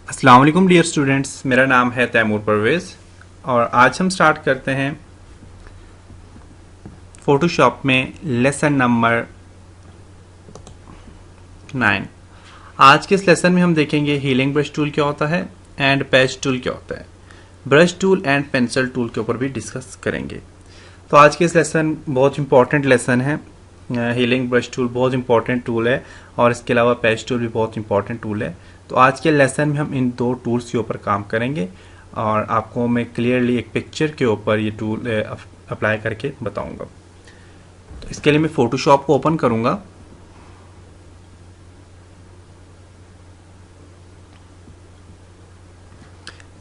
अस्सलाम वालेकुम dear students, मेरा नाम है तैमूर परवेज़ और आज हम स्टार्ट करते हैं फोटोशॉप में लेसन नंबर 9। आज के इस लेसन में हम देखेंगे हीलिंग ब्रश टूल क्या होता है एंड पैच टूल क्या होता है। Brush tool and pencil tool के ऊपर भी डिस्कस करेंगे। तो आज के इस लेसन बहुत इंपॉर्टेंट लेसन है। हीलिंग ब्रश टूल बहुत इंपॉर्टेंट टूल है और इसके अलावा पैच टूल भी बहुत इंपॉर्टेंट टूल है। तो आज के लेसन में हम इन दो टूल्स के ऊपर काम करेंगे और आपको मैं क्लियरली एक पिक्चर के ऊपर ये टूल अप्लाई करके बताऊंगा। तो इसके लिए मैं फोटोशॉप को ओपन करूंगा।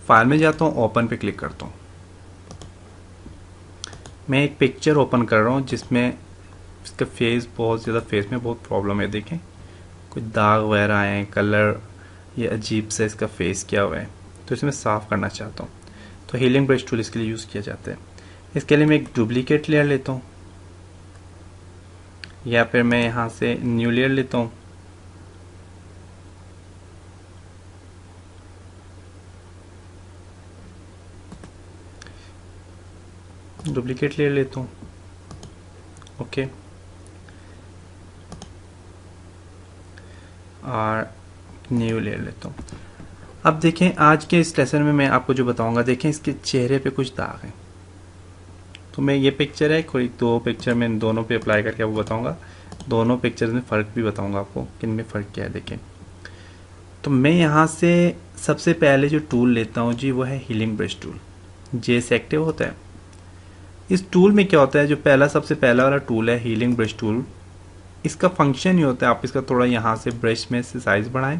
फाइल में जाता हूँ, ओपन पे क्लिक करता हूँ। मैं एक पिक्चर ओपन कर रहा हूँ जिसमें इसका फेस बहुत ज़्यादा, फेस में बहुत प्रॉब्लम है। देखें कुछ दाग वगैरह आए हैं, कलर ये अजीब से इसका फेस किया हुआ है, तो इसे मैं साफ़ करना चाहता हूँ। तो हीलिंग ब्रश टूल इसके लिए यूज़ किया जाता है। इसके लिए मैं एक डुप्लीकेट लेयर लेता हूँ या फिर मैं यहाँ से न्यू लेयर लेता हूँ। डुप्लीकेट लेयर लेता हूँ, ओके। और न्यू लेयर लेता हूँ। अब देखें आज के इस लेसन में मैं आपको जो बताऊंगा, देखें इसके चेहरे पे कुछ दाग हैं। तो मैं ये पिक्चर है, कोई दो पिक्चर में दोनों पे अप्लाई करके आपको बताऊंगा। दोनों पिक्चर्स में फ़र्क भी बताऊंगा आपको किन में फ़र्क क्या है। देखें तो मैं यहाँ से सबसे पहले जो टूल लेता हूँ जी वो है हीलिंग ब्रश टूल। जेस एक्टिव होता है। इस टूल में क्या होता है, जो सबसे पहला वाला टूल है हीलिंग ब्रश टूल, इसका फंक्शन ये होता है, आप इसका थोड़ा यहाँ से ब्रश में से साइज़ बढ़ाएं।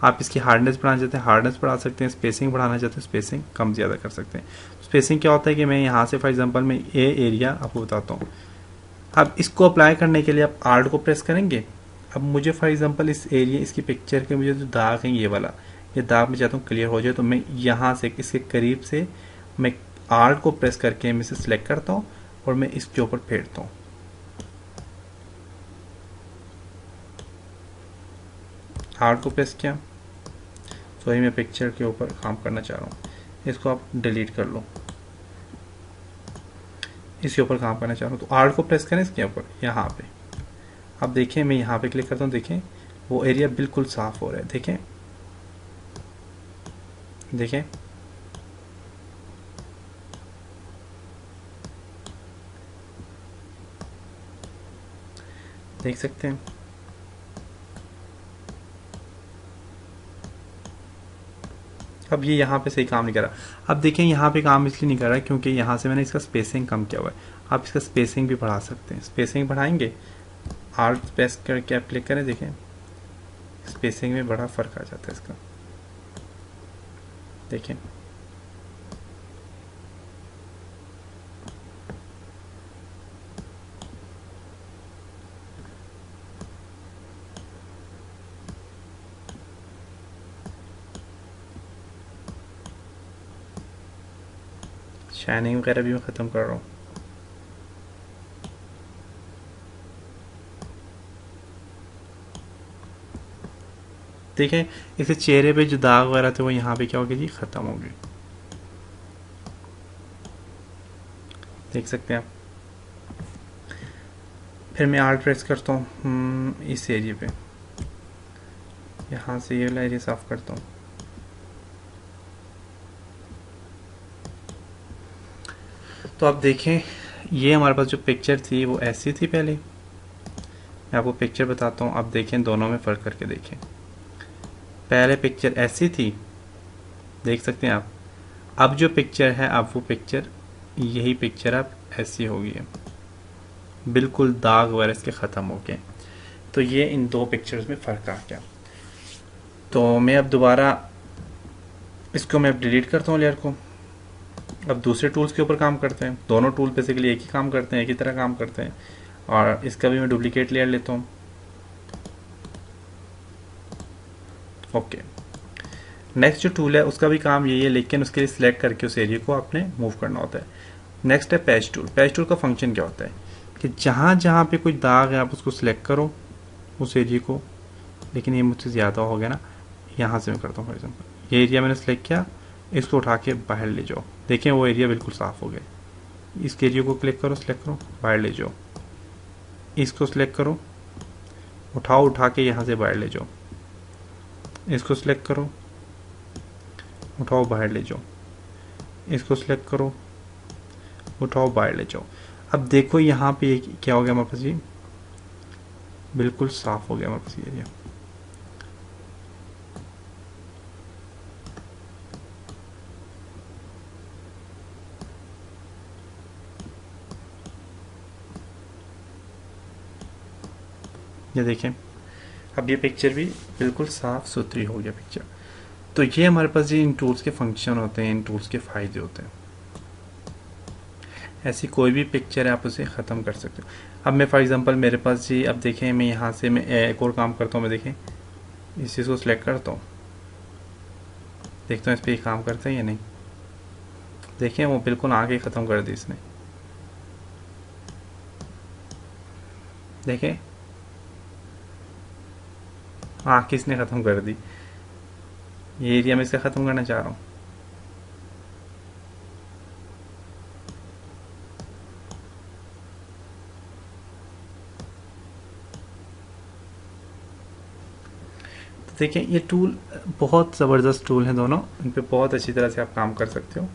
आप इसकी हार्डनेस बढ़ाना चाहते हैं हार्डनेस बढ़ा सकते हैं, स्पेसिंग बढ़ाना चाहते हैं स्पेसिंग कम ज़्यादा कर सकते हैं। स्पेसिंग क्या होता है कि मैं यहाँ से फॉर एग्जांपल मैं ये एरिया आपको बताता हूँ। अब इसको अप्लाई करने के लिए आप आर्ट को प्रेस करेंगे। अब मुझे फॉर एग्जांपल इस एरिया, इसकी पिक्चर के मुझे जो दाग है ये दाग मैं चाहता हूँ क्लियर हो जाए, तो मैं यहाँ से इसके करीब से मैं आर्ट को प्रेस करके मैं इसे सिलेक्ट करता हूँ और मैं इसके ऊपर फेरता हूँ। आर्ट को प्रेस किया, तो मैं पिक्चर के ऊपर काम करना चाह रहा हूँ, इसको आप डिलीट कर लो। इसके ऊपर काम करना चाह रहा हूँ तो आर्ट को प्रेस करें इसके ऊपर, यहाँ पे अब देखें मैं यहाँ पे क्लिक करता हूँ। देखें वो एरिया बिल्कुल साफ हो रहा है। देखें देखें देख सकते हैं। अब ये यहाँ पे सही काम नहीं कर रहा। अब देखें यहाँ पे काम इसलिए नहीं कर रहा है क्योंकि यहाँ से मैंने इसका स्पेसिंग कम किया हुआ है। आप इसका स्पेसिंग भी बढ़ा सकते हैं। स्पेसिंग बढ़ाएंगे, आर्ट प्रेस करके आप क्लिक करें, देखें स्पेसिंग में बड़ा फ़र्क आ जाता है इसका। देखें शाइनिंग वगैरह भी मैं ख़त्म कर रहा हूँ। देखें इसके चेहरे पे जो दाग वगैरह थे वो यहाँ पे क्या हो गया जी, ख़त्म हो गए। देख सकते हैं आप। फिर मैं आर्ट प्रेस करता हूँ इस एरिया पे, यहाँ से ये वाला एरिया साफ करता हूँ। तो आप देखें ये हमारे पास जो पिक्चर थी वो ऐसी थी पहले। मैं आपको पिक्चर बताता हूँ। अब देखें दोनों में फ़र्क करके देखें। पहले पिक्चर ऐसी थी, देख सकते हैं आप। अब जो पिक्चर है, अब वो पिक्चर, यही पिक्चर अब ऐसी हो गई है, बिल्कुल दाग वगैरह इसके ख़त्म हो गए। तो ये इन दो पिक्चर्स में फ़र्क आ गया। तो मैं अब दोबारा इसको मैं अब डिलीट करता हूँ लेयर को। अब दूसरे टूल्स के ऊपर काम करते हैं। दोनों टूल बेसिकली एक ही काम करते हैं, एक ही तरह काम करते हैं। और इसका भी मैं डुप्लीकेट लेयर लेता हूँ, ओके। नेक्स्ट जो टूल है उसका भी काम यही है, लेकिन उसके लिए सिलेक्ट करके उस एरिया को आपने मूव करना होता है। नेक्स्ट है पैच टूल। पैच टूल का फंक्शन क्या होता है कि जहाँ जहाँ पे कोई दाग है आप उसको सिलेक्ट करो, उस एरिया को। लेकिन ये मुझसे ज़्यादा हो गया ना, यहाँ से मैं करता हूँ फॉर एग्जाम्पल, ये एरिया मैंने सेलेक्ट किया, इसको उठा के बाहर ले जाओ, देखें वो एरिया बिल्कुल साफ़ हो गया। इस एरिया को क्लिक करो, सेलेक्ट करो, बाहर ले जाओ, इसको सिलेक्ट करो, उठा के यहाँ से बाहर ले जाओ, इसको सिलेक्ट करो, उठाओ बाहर ले जाओ, इसको सिलेक्ट करो, उठाओ बाहर ले जाओ। अब देखो यहाँ पे क्या हो गया हमारे पास, ये बिल्कुल साफ हो गया हमारे पास एरिया। ये देखें, अब ये पिक्चर भी बिल्कुल साफ सुथरी हो गया पिक्चर। तो ये हमारे पास ये इन टूल्स के फंक्शन होते हैं, इन टूल्स के फ़ायदे होते हैं। ऐसी कोई भी पिक्चर है आप उसे ख़त्म कर सकते हो। अब मैं फॉर एग्जांपल मेरे पास जी, अब देखें मैं यहाँ से मैं एक और काम करता हूँ, मैं देखें इस चीज़ को सिलेक्ट करता हूँ, देखता हूँ इस पर काम करता है या नहीं। देखें वो बिल्कुल आगे ख़त्म कर दी इसने, देखें आँख इसने ख़त्म कर दी। ये एरिया में इसका ख़त्म करना चाह रहा हूँ। तो देखें ये टूल बहुत ज़बरदस्त टूल हैं दोनों, इन पे बहुत अच्छी तरह से आप काम कर सकते हो।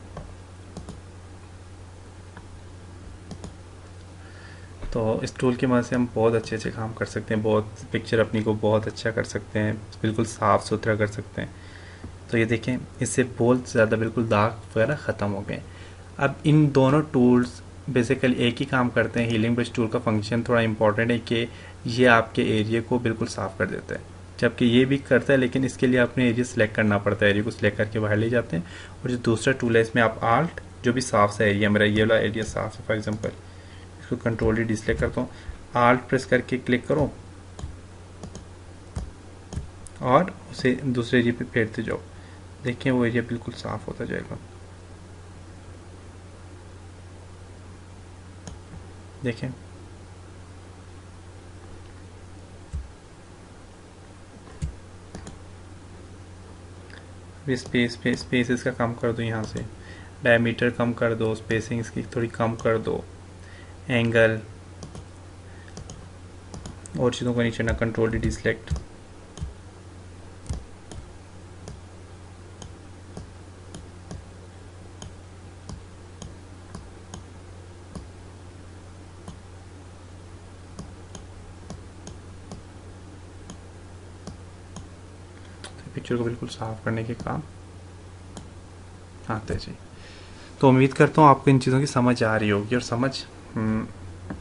तो इस टूल की मदद से हम बहुत अच्छे अच्छे काम कर सकते हैं, बहुत पिक्चर अपनी को बहुत अच्छा कर सकते हैं, बिल्कुल साफ़ सुथरा कर सकते हैं। तो ये देखें इससे बहुत ज़्यादा बिल्कुल दाग वगैरह ख़त्म हो गए। अब इन दोनों टूल्स बेसिकली एक ही काम करते हैं। हीलिंग ब्रश टूल का फंक्शन थोड़ा इंपॉर्टेंट है कि ये आपके एरिया को बिल्कुल साफ़ कर देता है, जबकि ये भी करता है, लेकिन इसके लिए आपने एरिया सेलेक्ट करना पड़ता है। एरिया को सिलेक्ट करके बाहर ले जाते हैं। और जो दूसरा टूल है इसमें आप आल्ट, जो भी साफ सा एरिया, मेरा ये वाला एरिया साफ है फॉर एग्जाम्पल, इसको कंट्रोल डी सिलेक्ट करता हूँ, आल्ट प्रेस करके क्लिक करो और उसे दूसरे एरिया पे फेरते जाओ। देखिए वो एरिया बिल्कुल साफ होता जाएगा। देखें स्पेस इसका कम कर दो, यहाँ से डायमीटर कम कर दो, स्पेसिंग इसकी थोड़ी कम कर दो, एंगल और चीज़ों को नीचे ना, कंट्रोल डी सिलेक्ट। पिक्चर को बिल्कुल साफ करने के काम आते जी। तो उम्मीद करता हूँ आपको इन चीज़ों की समझ आ रही होगी और समझ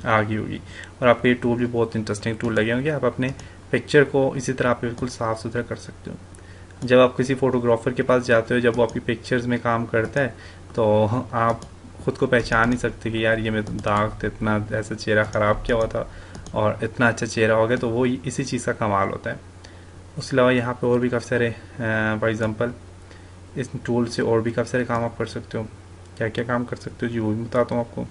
आ गई होगी, और आपको ये टूल भी बहुत इंटरेस्टिंग टूल लगे होंगे। आप अपने पिक्चर को इसी तरह आप बिल्कुल साफ़ सुथरा कर सकते हो। जब आप किसी फोटोग्राफर के पास जाते हो, जब वो आपकी पिक्चर्स में काम करता है, तो आप खुद को पहचान नहीं सकते कि यार ये मेरा दाग था, इतना ऐसा चेहरा ख़राब किया हुआ था और इतना अच्छा चेहरा हो गया। तो वो इसी चीज़ का कमाल होता है। उसके अलावा यहाँ पे और भी काफ़ी सारे फॉर एग्ज़ाम्पल इस टूल से और भी काफ़ी सारे काम आप कर सकते हो। क्या क्या काम कर सकते हो जी वो भी बताता हूँ आपको।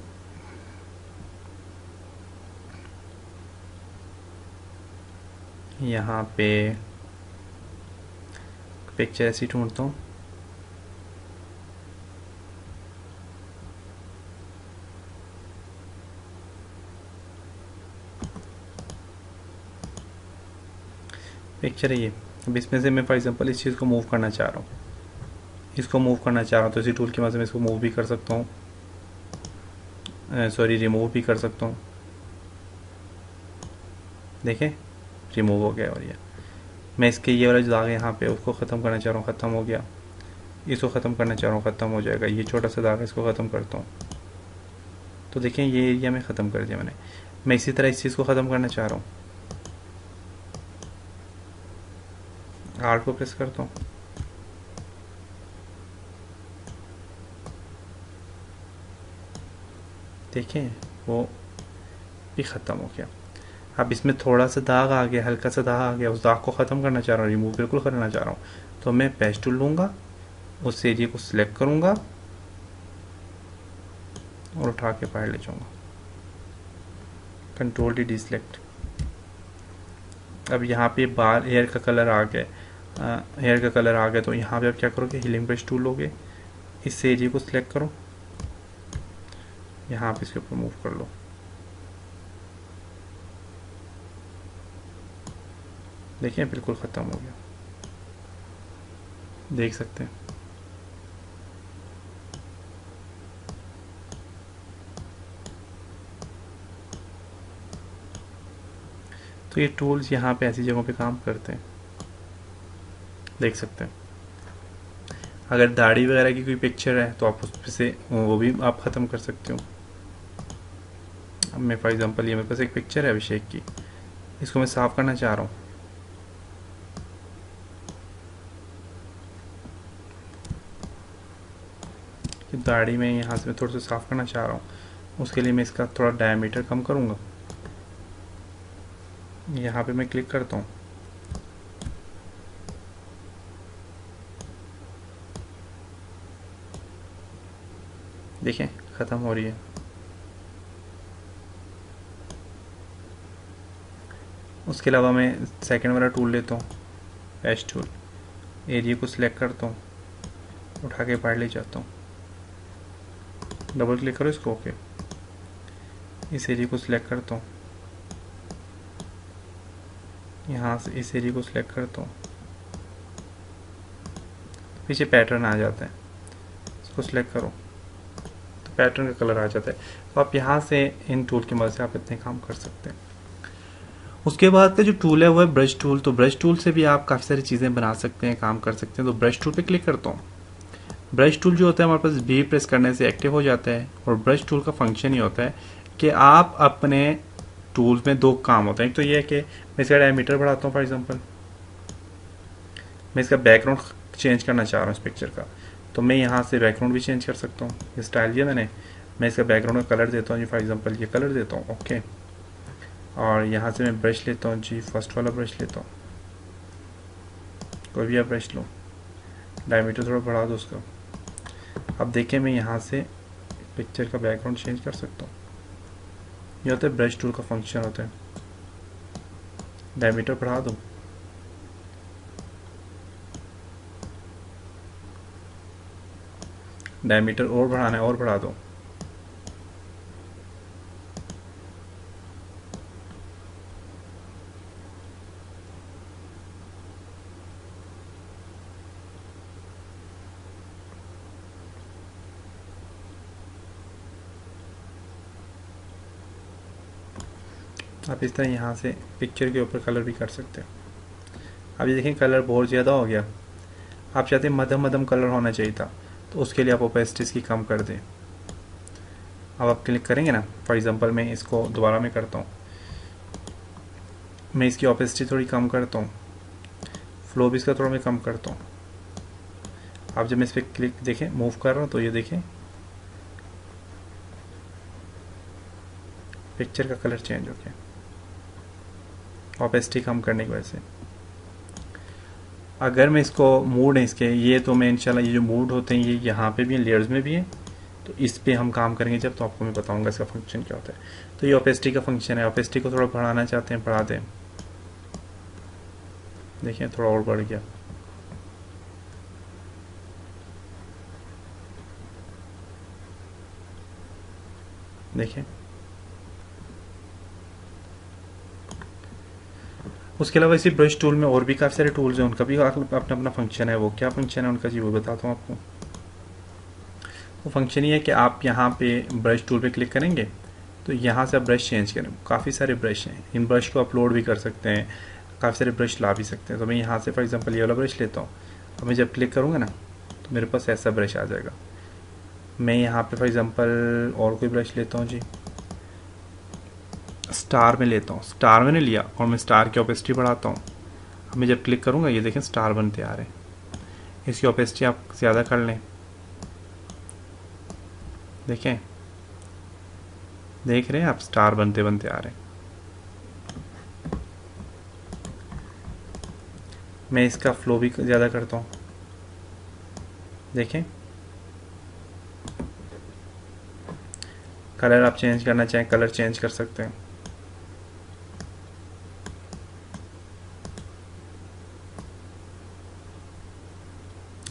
यहाँ पे पिक्चर ऐसी ढूंढता हूँ, पिक्चर है ये। अब इसमें से मैं फॉर एग्जांपल इस चीज़ को मूव करना चाह रहा हूँ, इसको मूव करना चाह रहा हूँ, तो इसी टूल की मदद से मैं इसको मूव भी कर सकता हूँ, सॉरी रिमूव भी कर सकता हूँ। देखें रिमूव हो गया। और ये मैं इसके ये वाला जो दाग है यहाँ पे उसको ख़त्म करना चाह रहा हूँ, ख़त्म हो गया। इसको ख़त्म करना चाह रहा हूँ, ख़त्म हो जाएगा। ये छोटा सा दाग है, इसको ख़त्म करता हूँ। तो देखें ये एरिया में ख़त्म कर दिया मैंने। मैं इसी तरह इस चीज़ को ख़त्म करना चाह रहा हूँ, आर्ट को प्रेस करता हूँ, देखें वो भी ख़त्म हो गया। अब इसमें थोड़ा सा दाग आ गया, हल्का सा दाग आ गया, उस दाग को ख़त्म करना चाह रहा हूँ, रिमूव बिल्कुल करना चाह रहा हूँ। तो मैं पेंसिल टूल लूँगा, उस एरिया को सिलेक्ट करूँगा और उठा के बाहर ले जाऊँगा, कंट्रोल डी सिलेक्ट। अब यहाँ पे बाल हेयर का कलर आ गया। हेयर का कलर आ गया, तो यहाँ पे आप क्या करोगे, हीलिंग ब्रश टूल लोगे, इस एरिया को सिलेक्ट करो, यहाँ पे इसके ऊपर मूव कर लो, देखिए बिल्कुल ख़त्म हो गया, देख सकते हैं। तो ये टूल्स यहाँ पे ऐसी जगहों पे काम करते हैं, देख सकते हैं। अगर दाढ़ी वगैरह की कोई पिक्चर है तो आप उस से वो भी आप ख़त्म कर सकते हो। अब मैं फॉर एग्जांपल ये मेरे पास एक पिक्चर है अभिषेक की, इसको मैं साफ़ करना चाह रहा हूँ। दाढ़ी में यहाँ से मैं थोड़ा सा साफ़ करना चाह रहा हूँ, उसके लिए मैं इसका थोड़ा डायमीटर कम करूँगा। यहाँ पे मैं क्लिक करता हूँ, देखें ख़त्म हो रही है। उसके अलावा मैं सेकंड वाला टूल लेता हूँ, पैच टूल, एरिया को सिलेक्ट करता हूँ, उठा के बाहर ले जाता हूँ, डबल क्लिक करो इसको, ओके। इस एरिया को सिलेक्ट करता हूँ, यहाँ से इस एरिया को सिलेक्ट करता हूँ, पीछे पैटर्न आ जाता है, इसको सिलेक्ट करो तो पैटर्न का कलर आ जाता है। तो आप यहाँ से इन टूल की मदद से आप इतने काम कर सकते हैं। उसके बाद का जो टूल है वो है ब्रश टूल। तो ब्रश टूल से भी आप काफ़ी सारी चीज़ें बना सकते हैं, काम कर सकते हैं। तो ब्रश टूल पे क्लिक करता हूँ। ब्रश टूल जो होता है हमारे पास बी प्रेस करने से एक्टिव हो जाता है, और ब्रश टूल का फंक्शन ये होता है कि आप अपने टूल्स में दो काम होते हैं। एक तो ये है कि मैं इसका डायमीटर बढ़ाता हूँ, फॉर एग्जांपल मैं इसका बैकग्राउंड चेंज करना चाह रहा हूँ इस पिक्चर का, तो मैं यहाँ से बैकग्राउंड भी चेंज कर सकता हूँ। ये स्टाइल दिया मैंने, मैं इसका बैकग्राउंड का कलर देता हूँ जी, फॉर एग्जांपल ये कलर देता हूँ, ओके। और यहाँ से मैं ब्रश लेता हूँ जी, फर्स्ट वाला ब्रश लेता हूँ, कोई भी आप ब्रश लो, डायमीटर थोड़ा बढ़ा दो उसका। अब देखें मैं यहाँ से पिक्चर का बैकग्राउंड चेंज कर सकता हूँ। ये होता है ब्रश टूल का फंक्शन होता है। डायमीटर बढ़ा दो, डायमीटर और बढ़ाना है और बढ़ा दो, आप इस तरह यहाँ से पिक्चर के ऊपर कलर भी कर सकते हैं। अब ये देखें कलर बहुत ज़्यादा हो गया, आप चाहते हैं मध्यम मध्यम कलर होना चाहिए था, तो उसके लिए आप ओपेसिटी इसकी कम कर दें। अब आप क्लिक करेंगे ना, फॉर एग्जांपल मैं इसको दोबारा में करता हूँ, मैं इसकी ओपेसिटी थोड़ी कम करता हूँ, फ्लो भी इसका थोड़ा मैं कम करता हूँ। आप जब मैं इस पर क्लिक देखें मूव कर रहा हूँ तो ये देखें पिक्चर का कलर चेंज हो गया ओपेसिटी कम करने की वजह से। अगर मैं इसको मूड है इसके, ये तो मैं इंशाल्लाह ये जो मूड होते हैं ये यहाँ पे भी हैं, लेयर्स में भी हैं, तो इस पे हम काम करेंगे जब, तो आपको मैं बताऊंगा इसका फंक्शन क्या होता है। तो ये ओपेसिटी का फंक्शन है। ओपेसिटी को थोड़ा बढ़ाना चाहते हैं, बढ़ा दें, देखिए थोड़ा और बढ़ गया। देखिए उसके अलावा इसी ब्रश टूल में और भी काफ़ी सारे टूल्स हैं, उनका भी अपना अपना फंक्शन है। वो क्या फंक्शन है उनका जी, वो बताता हूँ आपको। वो फंक्शन ये है कि आप यहाँ पे ब्रश टूल पे क्लिक करेंगे तो यहाँ से आप ब्रश चेंज करें। काफ़ी सारे ब्रश हैं, इन ब्रश को अपलोड भी कर सकते हैं, काफ़ी सारे ब्रश ला भी सकते हैं। तो मैं यहाँ से फॉर एग्जांपल ये वाला ब्रश लेता हूँ। अब मैं जब क्लिक करूँगा ना तो मेरे पास ऐसा ब्रश आ जाएगा। मैं यहाँ पे फॉर एग्जांपल और कोई ब्रश लेता हूँ जी, स्टार में लेता हूँ। स्टार मैंने लिया और मैं स्टार की ओपेसिटी बढ़ाता हूँ। अब मैं जब क्लिक करूँगा ये देखें स्टार बनते आ रहे हैं। इसकी ओपेसिटी आप ज़्यादा कर लें, देखें, देख रहे हैं आप, स्टार बनते बनते आ रहे हैं। मैं इसका फ्लो भी ज़्यादा करता हूँ, देखें। कलर आप चेंज करना चाहें कलर चेंज कर सकते हैं।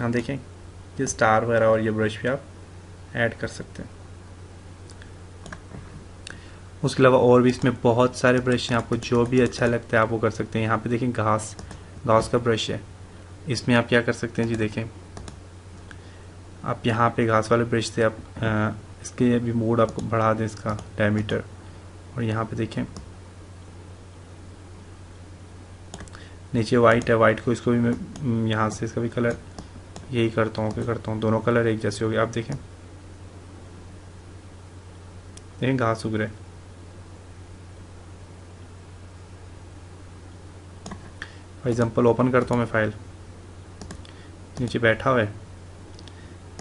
हाँ देखें, ये स्टार वगैरह और ये ब्रश भी आप ऐड कर सकते हैं। उसके अलावा और भी इसमें बहुत सारे ब्रश हैं, आपको जो भी अच्छा लगता है आप वो कर सकते हैं। यहाँ पे देखें घास का ब्रश है, इसमें आप क्या कर सकते हैं जी, देखें आप यहाँ पे घास वाले ब्रश से आप इसके भी मोड आपको बढ़ा दें, इसका डायमीटर, और यहाँ पे देखें नीचे वाइट है, वाइट को इसको भी मैं यहाँ से इसका भी कलर यही करता हूँ, दोनों कलर एक जैसे हो गए। आप देखें घास उग रहे। फॉर एग्जाम्पल ओपन करता हूँ मैं फाइल, नीचे बैठा हुआ है,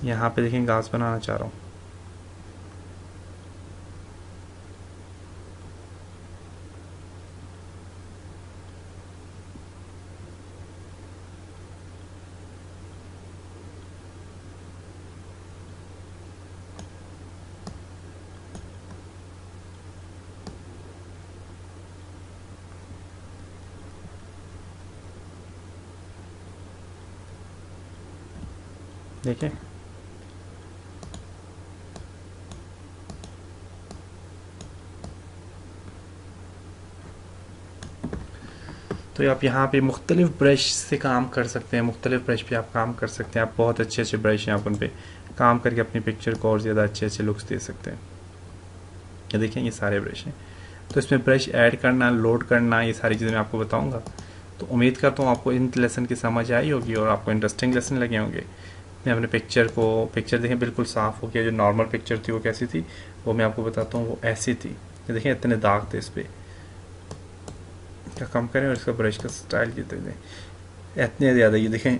यहाँ पे देखें घास बनाना चाह रहा हूँ। देखें तो आप यहाँ पे मुख्तलिफ ब्रश से काम कर सकते हैं, मुख्तलिफ ब्रश पे आप काम कर सकते हैं। आप बहुत अच्छे अच्छे ब्रश हैं, आप उन पे काम करके अपनी पिक्चर को और ज़्यादा अच्छे अच्छे लुक्स दे सकते हैं। ये देखें ये सारे ब्रश हैं, तो इसमें ब्रश ऐड करना, लोड करना, ये सारी चीज़ें मैं आपको बताऊँगा। तो उम्मीद करता हूँ आपको इन लेसन की समझ आई होगी और आपको इंटरेस्टिंग लेसन लगे होंगे। मैं अपने पिक्चर देखें बिल्कुल साफ़ हो गया। जो नॉर्मल पिक्चर थी वो कैसी थी वो मैं आपको बताता हूँ, वो ऐसी थी। ये देखें इतने दाग थे इस पर, क्या कम करें और इसका ब्रश का स्टाइल कितने थे, इतने ज़्यादा, ये देखें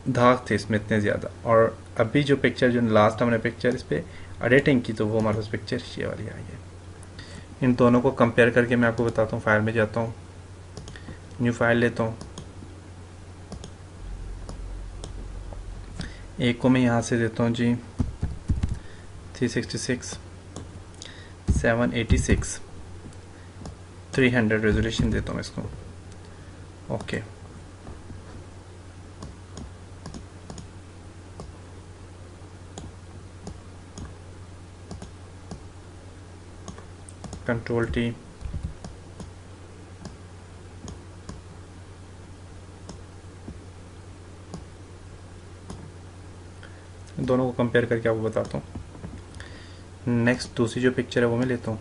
दाग थे इसमें इतने ज़्यादा। और अभी जो पिक्चर, जो लास्ट हमने पिक्चर इस पर एडिटिंग की, तो वो हमारे पास पिक्चर ये वाली आई है। इन दोनों को कंपेयर करके मैं आपको बताता हूँ। फाइल में जाता हूँ, न्यू फाइल लेता हूँ, एक को मैं यहाँ से देता हूँ जी 366 786 300 रेजोल्यूशन देता हूँ इसको। ओके, कंट्रोल टी, दोनों को कंपेयर करके आपको बताता हूँ। नेक्स्ट दूसरी जो पिक्चर है वो मैं लेता हूँ।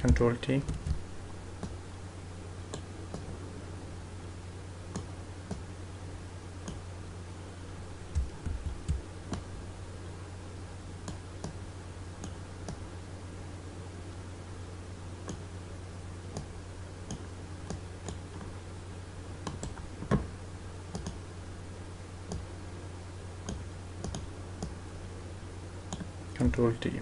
Control T, control T.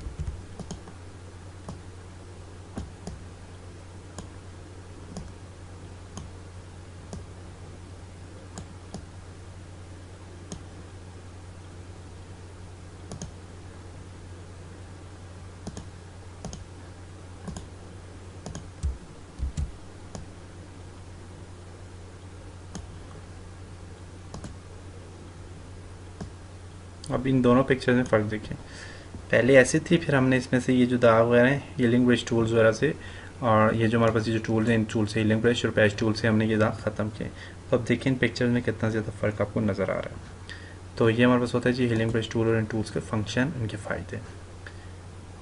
अब इन दोनों पिक्चर्स में फ़र्क देखिए, पहले ऐसी थी, फिर हमने इसमें से ये जो दाग वगैरह हैं हीलिंग ब्रश टूल्स वगैरह से, और ये जो हमारे पास ये जो टूल्स हैं इन टूल से, हीलिंग ब्रश और पैच टूल से हमने ये दाग ख़त्म किए। तो अब देखिए इन पिक्चर्स में कितना ज़्यादा फ़र्क आपको नज़र आ रहा है। तो ये हमारे पास होता है जी हीलिंग ब्रश टूल और इन टूल्स के फंक्शन, इनके फ़ायदे।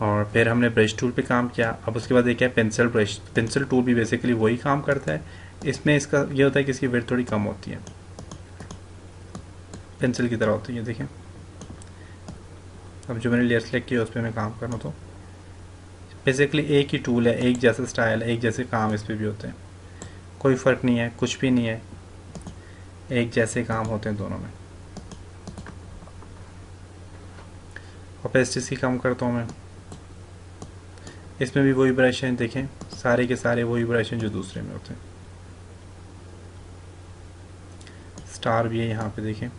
और फिर हमने ब्रश टूल पे काम किया। अब उसके बाद देखिए पेंसिल ब्रश, पेंसिल टूल भी बेसिकली वही काम करता है। इसमें इसका ये होता है कि इसकी विड्थ थोड़ी कम होती है, पेंसिल की तरह होती है। देखें अब जो मैंने लेयर सेलेक्ट किया उस पर मैं काम कर रहा हूँ, तो बेसिकली एक ही टूल है, एक जैसा स्टाइल है, एक जैसे काम इस पर भी होते हैं, कोई फ़र्क नहीं है, कुछ भी नहीं है, एक जैसे काम होते हैं दोनों में। ओपेसिटी कम करता हूँ मैं। इसमें भी वही ब्रश हैं, देखें सारे के सारे वही ब्रश हैं जो दूसरे में होते हैं। स्टार भी है यहाँ पे, देखें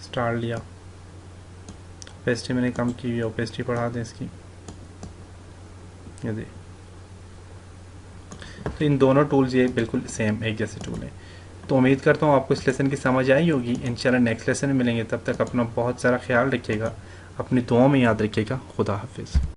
स्टार लिया। ओपेसिटी मैंने कम की हुई है, ओपेसिटी बढ़ा दें इसकी, ये देख। तो इन दोनों टूल्स ये बिल्कुल सेम एक जैसे टूल हैं। तो उम्मीद करता हूँ आपको इस लेसन की समझ आई होगी। इंशाल्लाह नेक्स्ट लेसन में मिलेंगे, तब तक अपना बहुत सारा ख्याल रखिएगा, अपनी दुआओं में याद रखिएगा। खुदा हाफिज़।